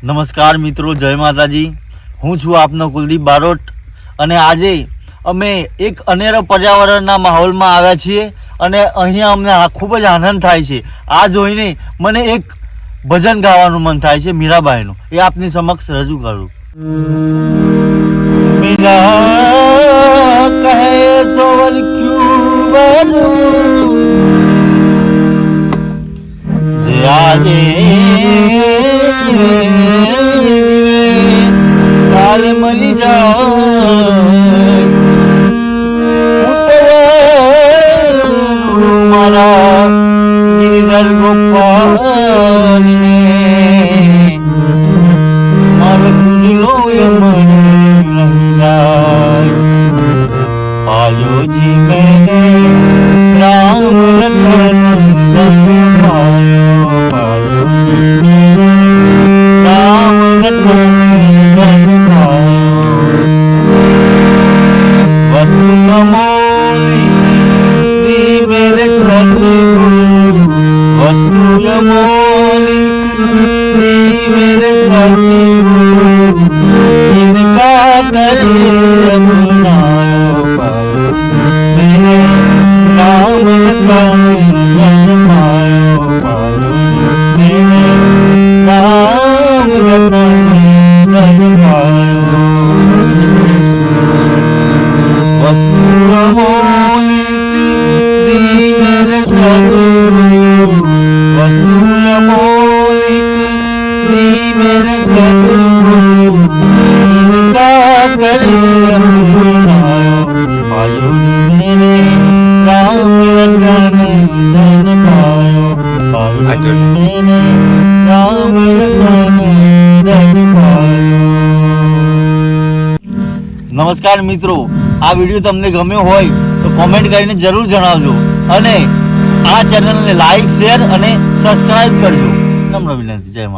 નમસ્કાર મિત્રો, જય માતાજી. હું છું આપનો કુલદીપ બારોટ અને આજે અમે એક અનેરો પર્યાવરણના માહોલમાં આવ્યા છીએ અને અહીંયા અમને ખૂબ જ આનંદ થાય છે. આ જોઈને મને એક ભજન ગાવાનું મન થાય છે મીરાબાઈનું. એ આપની સમક્ષ રજૂ કરું. મીરા કહે સોવલ ક્યું બનું જે આજે કાલે મરી જાય મારા ગિરિધર ગોપાલને મારો ચૂંદલો એ મને નહીં જાય પાયો જી મેને રામ રતન પાયો પાયો રામ રતન वस्तु अमोली दी मेरे सतगुरु वस्तु अमोली दी मेरे सतगुरु इनका करे अपनायो पायो मेरे राम रतन धन पायो पायो मेरे राम रतन धन पायो वस्तु अमोलिक दी मेरे सतगुरु वस्तु अमोलिक दी मेरे सतगुरु इनका करे अपनायो पायो मेरे राम रतन धन पायो पायो मेरे राम रतन धन पायो. નમસ્કાર મિત્રો, આ વિડીયો તમને ગમ્યો હોય તો કોમેન્ટ કરીને જરૂર જણાવજો અને આ ચેનલને લાઈક, શેર અને સબસ્ક્રાઇબ કરજો. નમ્ર વિનંતી. જય માતા.